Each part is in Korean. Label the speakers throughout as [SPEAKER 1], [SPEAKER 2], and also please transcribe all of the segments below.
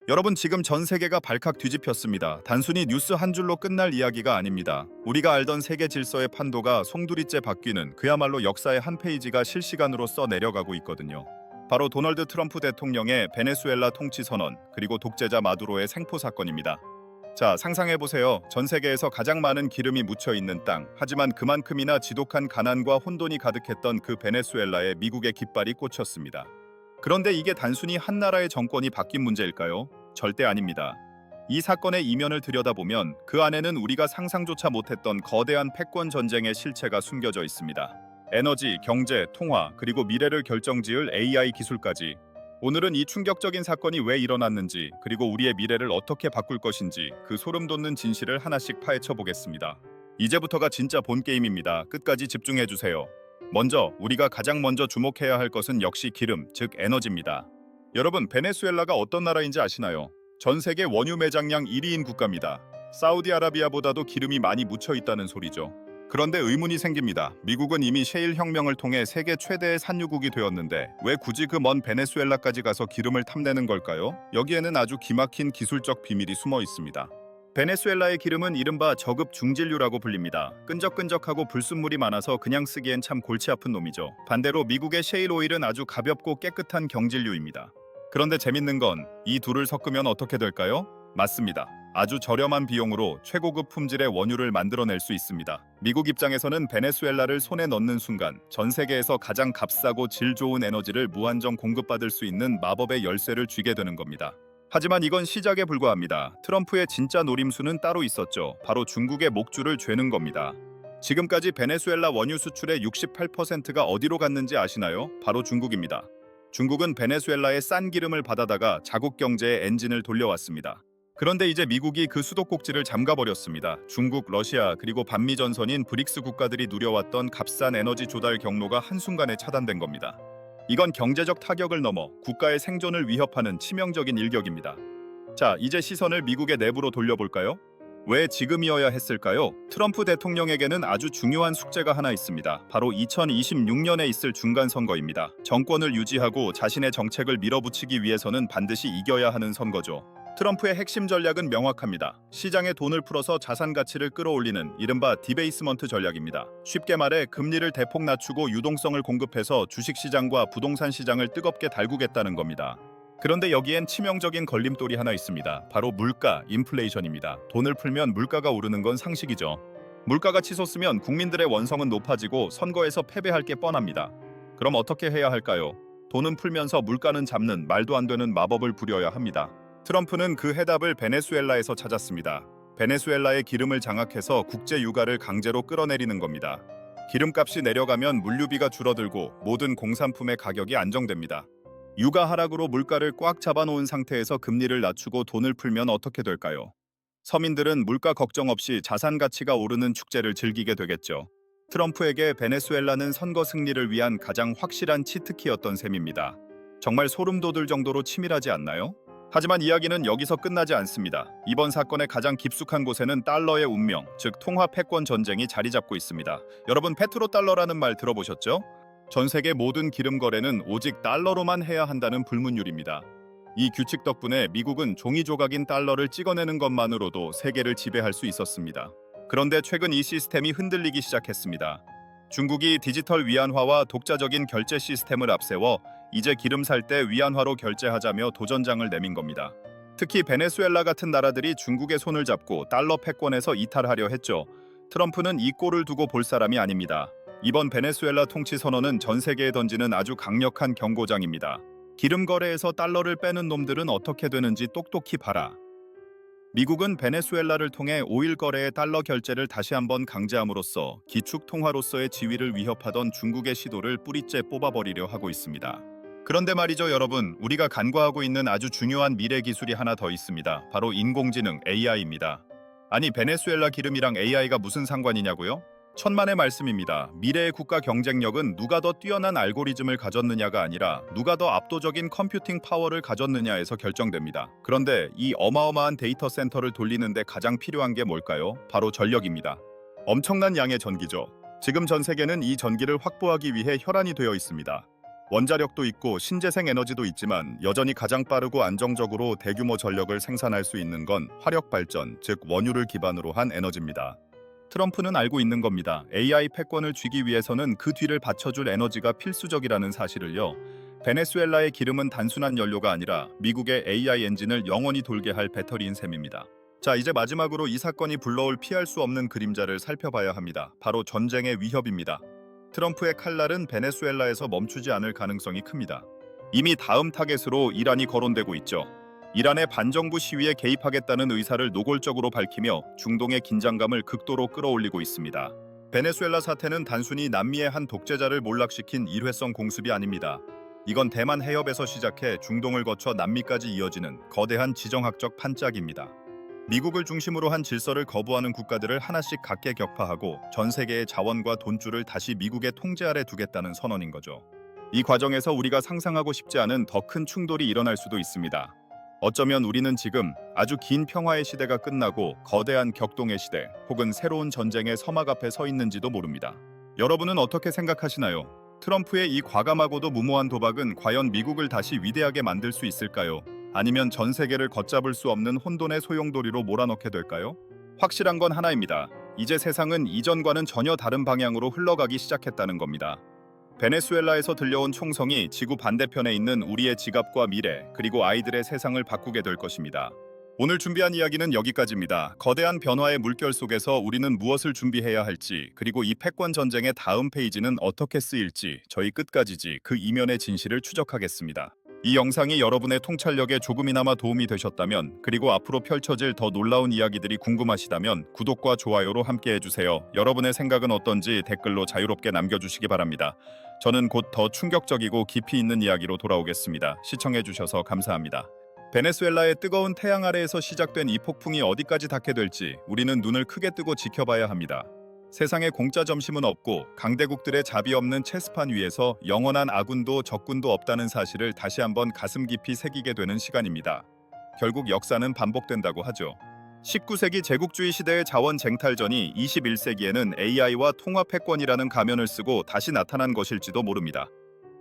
[SPEAKER 1] 여러분, 지금 전 세계가 발칵 뒤집혔습니다. 단순히 뉴스 한 줄로 끝날 이야기가 아닙니다. 우리가 알던 세계 질서의 판도가 송두리째 바뀌는 그야말로 역사의 한 페이지가 실시간으로 써 내려가고 있거든요. 바로 도널드 트럼프 대통령의 베네수엘라 통치 선언, 그리고 독재자 마두로의 생포 사건입니다. 자, 상상해보세요. 전 세계에서 가장 많은 기름이 묻혀 있는 땅, 하지만 그만큼이나 지독한 가난과 혼돈이 가득했던 그 베네수엘라에 미국의 깃발이 꽂혔습니다. 그런데 이게 단순히 한 나라의 정권이 바뀐 문제일까요? 절대 아닙니다. 이 사건의 이면을 들여다보면 그 안에는 우리가 상상조차 못했던 거대한 패권 전쟁의 실체가 숨겨져 있습니다. 에너지, 경제, 통화, 그리고 미래를 결정지을 AI 기술까지. 오늘은 이 충격적인 사건이 왜 일어났는지, 그리고 우리의 미래를 어떻게 바꿀 것인지 그 소름 돋는 진실을 하나씩 파헤쳐 보겠습니다. 이제부터가 진짜 본 게임입니다. 끝까지 집중해 주세요. 먼저 우리가 가장 먼저 주목해야 할 것은 역시 기름, 즉 에너지입니다. 여러분, 베네수엘라가 어떤 나라인지 아시나요? 전 세계 원유 매장량 1위인 국가입니다. 사우디아라비아보다도 기름이 많이 묻혀 있다는 소리죠. 그런데 의문이 생깁니다. 미국은 이미 셰일 혁명을 통해 세계 최대의 산유국이 되었는데 왜 굳이 그 먼 베네수엘라까지 가서 기름을 탐내는 걸까요? 여기에는 아주 기막힌 기술적 비밀이 숨어 있습니다. 베네수엘라의 기름은 이른바 저급 중진류라고 불립니다. 끈적끈적하고 불순물이 많아서 그냥 쓰기엔 참 골치 아픈 놈이죠. 반대로 미국의 셰일 오일은 아주 가볍고 깨끗한 경질류입니다. 그런데 재밌는 건 이 둘을 섞으면 어떻게 될까요? 맞습니다. 아주 저렴한 비용으로 최고급 품질의 원유를 만들어낼 수 있습니다. 미국 입장에서는 베네수엘라를 손에 넣는 순간 전 세계에서 가장 값싸고 질 좋은 에너지를 무한정 공급받을 수 있는 마법의 열쇠를 쥐게 되는 겁니다. 하지만 이건 시작에 불과합니다. 트럼프의 진짜 노림수는 따로 있었죠. 바로 중국의 목줄을 죄는 겁니다. 지금까지 베네수엘라 원유 수출의 68%가 어디로 갔는지 아시나요? 바로 중국입니다. 중국은 베네수엘라의 싼 기름을 받아다가 자국 경제의 엔진을 돌려왔습니다. 그런데 이제 미국이 그 수도꼭지를 잠가버렸습니다. 중국, 러시아, 그리고 반미 전선인 브릭스 국가들이 누려왔던 값싼 에너지 조달 경로가 한순간에 차단된 겁니다. 이건 경제적 타격을 넘어 국가의 생존을 위협하는 치명적인 일격입니다. 자, 이제 시선을 미국의 내부로 돌려볼까요? 왜 지금이어야 했을까요? 트럼프 대통령에게는 아주 중요한 숙제가 하나 있습니다. 바로 2026년에 있을 중간선거입니다. 정권을 유지하고 자신의 정책을 밀어붙이기 위해서는 반드시 이겨야 하는 선거죠. 트럼프의 핵심 전략은 명확합니다. 시장에 돈을 풀어서 자산 가치를 끌어올리는 이른바 디베이스먼트 전략입니다. 쉽게 말해 금리를 대폭 낮추고 유동성을 공급해서 주식시장과 부동산 시장을 뜨겁게 달구겠다는 겁니다. 그런데 여기엔 치명적인 걸림돌이 하나 있습니다. 바로 물가, 인플레이션입니다. 돈을 풀면 물가가 오르는 건 상식이죠. 물가가 치솟으면 국민들의 원성은 높아지고 선거에서 패배할 게 뻔합니다. 그럼 어떻게 해야 할까요? 돈은 풀면서 물가는 잡는 말도 안 되는 마법을 부려야 합니다. 트럼프는 그 해답을 베네수엘라에서 찾았습니다. 베네수엘라의 기름을 장악해서 국제 유가를 강제로 끌어내리는 겁니다. 기름값이 내려가면 물류비가 줄어들고 모든 공산품의 가격이 안정됩니다. 유가 하락으로 물가를 꽉 잡아놓은 상태에서 금리를 낮추고 돈을 풀면 어떻게 될까요? 서민들은 물가 걱정 없이 자산 가치가 오르는 축제를 즐기게 되겠죠. 트럼프에게 베네수엘라는 선거 승리를 위한 가장 확실한 치트키였던 셈입니다. 정말 소름 돋을 정도로 치밀하지 않나요? 하지만 이야기는 여기서 끝나지 않습니다. 이번 사건의 가장 깊숙한 곳에는 달러의 운명, 즉 통화 패권 전쟁이 자리 잡고 있습니다. 여러분, 페트로달러라는 말 들어보셨죠? 전 세계 모든 기름 거래는 오직 달러로만 해야 한다는 불문율입니다. 이 규칙 덕분에 미국은 종이 조각인 달러를 찍어내는 것만으로도 세계를 지배할 수 있었습니다. 그런데 최근 이 시스템이 흔들리기 시작했습니다. 중국이 디지털 위안화와 독자적인 결제 시스템을 앞세워 이제 기름 살 때 위안화로 결제하자며 도전장을 내민 겁니다. 특히 베네수엘라 같은 나라들이 중국의 손을 잡고 달러 패권에서 이탈하려 했죠. 트럼프는 이 꼴을 두고 볼 사람이 아닙니다. 이번 베네수엘라 통치 선언은 전 세계에 던지는 아주 강력한 경고장입니다. 기름 거래에서 달러를 빼는 놈들은 어떻게 되는지 똑똑히 봐라. 미국은 베네수엘라를 통해 오일 거래의 달러 결제를 다시 한번 강제함으로써 기축 통화로서의 지위를 위협하던 중국의 시도를 뿌리째 뽑아버리려 하고 있습니다. 그런데 말이죠, 여러분, 우리가 간과하고 있는 아주 중요한 미래 기술이 하나 더 있습니다. 바로 인공지능 AI입니다. 아니, 베네수엘라 기름이랑 AI가 무슨 상관이냐고요? 천만의 말씀입니다. 미래의 국가 경쟁력은 누가 더 뛰어난 알고리즘을 가졌느냐가 아니라 누가 더 압도적인 컴퓨팅 파워를 가졌느냐에서 결정됩니다. 그런데 이 어마어마한 데이터 센터를 돌리는데 가장 필요한 게 뭘까요? 바로 전력입니다. 엄청난 양의 전기죠. 지금 전 세계는 이 전기를 확보하기 위해 혈안이 되어 있습니다. 원자력도 있고 신재생 에너지도 있지만 여전히 가장 빠르고 안정적으로 대규모 전력을 생산할 수 있는 건 화력 발전, 즉 원유를 기반으로 한 에너지입니다. 트럼프는 알고 있는 겁니다. AI 패권을 쥐기 위해서는 그 뒤를 받쳐줄 에너지가 필수적이라는 사실을요. 베네수엘라의 기름은 단순한 연료가 아니라 미국의 AI 엔진을 영원히 돌게 할 배터리인 셈입니다. 자, 이제 마지막으로 이 사건이 불러올 피할 수 없는 그림자를 살펴봐야 합니다. 바로 전쟁의 위협입니다. 트럼프의 칼날은 베네수엘라에서 멈추지 않을 가능성이 큽니다. 이미 다음 타겟으로 이란이 거론되고 있죠. 이란의 반정부 시위에 개입하겠다는 의사를 노골적으로 밝히며 중동의 긴장감을 극도로 끌어올리고 있습니다. 베네수엘라 사태는 단순히 남미의 한 독재자를 몰락시킨 일회성 공습이 아닙니다. 이건 대만 해협에서 시작해 중동을 거쳐 남미까지 이어지는 거대한 지정학적 판짝입니다. 미국을 중심으로 한 질서를 거부하는 국가들을 하나씩 각계 격파하고 전 세계의 자원과 돈줄을 다시 미국의 통제 아래 두겠다는 선언인 거죠. 이 과정에서 우리가 상상하고 싶지 않은 더 큰 충돌이 일어날 수도 있습니다. 어쩌면 우리는 지금 아주 긴 평화의 시대가 끝나고 거대한 격동의 시대 혹은 새로운 전쟁의 서막 앞에 서 있는지도 모릅니다. 여러분은 어떻게 생각하시나요? 트럼프의 이 과감하고도 무모한 도박은 과연 미국을 다시 위대하게 만들 수 있을까요? 아니면 전 세계를 걷잡을 수 없는 혼돈의 소용돌이로 몰아넣게 될까요? 확실한 건 하나입니다. 이제 세상은 이전과는 전혀 다른 방향으로 흘러가기 시작했다는 겁니다. 베네수엘라에서 들려온 총성이 지구 반대편에 있는 우리의 지갑과 미래, 그리고 아이들의 세상을 바꾸게 될 것입니다. 오늘 준비한 이야기는 여기까지입니다. 거대한 변화의 물결 속에서 우리는 무엇을 준비해야 할지, 그리고 이 패권 전쟁의 다음 페이지는 어떻게 쓰일지 저희 끝까지지 그 이면의 진실을 추적하겠습니다. 이 영상이 여러분의 통찰력에 조금이나마 도움이 되셨다면, 그리고 앞으로 펼쳐질 더 놀라운 이야기들이 궁금하시다면 구독과 좋아요로 함께 해주세요. 여러분의 생각은 어떤지 댓글로 자유롭게 남겨주시기 바랍니다. 저는 곧 더 충격적이고 깊이 있는 이야기로 돌아오겠습니다. 시청해주셔서 감사합니다. 베네수엘라의 뜨거운 태양 아래에서 시작된 이 폭풍이 어디까지 닿게 될지 우리는 눈을 크게 뜨고 지켜봐야 합니다. 세상에 공짜 점심은 없고 강대국들의 자비 없는 체스판 위에서 영원한 아군도 적군도 없다는 사실을 다시 한번 가슴 깊이 새기게 되는 시간입니다. 결국 역사는 반복된다고 하죠. 19세기 제국주의 시대의 자원 쟁탈전이 21세기에는 AI와 통화 패권이라는 가면을 쓰고 다시 나타난 것일지도 모릅니다.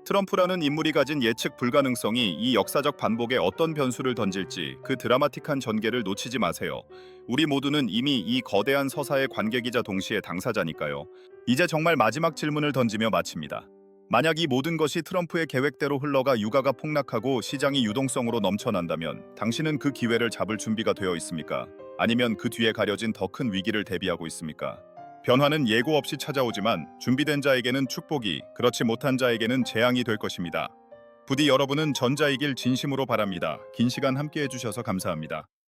[SPEAKER 1] 트럼프라는 인물이 가진 예측 불가능성이 이 역사적 반복에 어떤 변수를 던질지 그 드라마틱한 전개를 놓치지 마세요. 우리 모두는 이미 이 거대한 서사의 관객이자 동시에 당사자니까요. 이제 정말 마지막 질문을 던지며 마칩니다. 만약 이 모든 것이 트럼프의 계획대로 흘러가 유가가 폭락하고 시장이 유동성으로 넘쳐난다면 당신은 그 기회를 잡을 준비가 되어 있습니까? 아니면 그 뒤에 가려진 더 큰 위기를 대비하고 있습니까? 변화는 예고 없이 찾아오지만 준비된 자에게는 축복이, 그렇지 못한 자에게는 재앙이 될 것입니다. 부디 여러분은 전자이길 진심으로 바랍니다. 긴 시간 함께 해주셔서 감사합니다.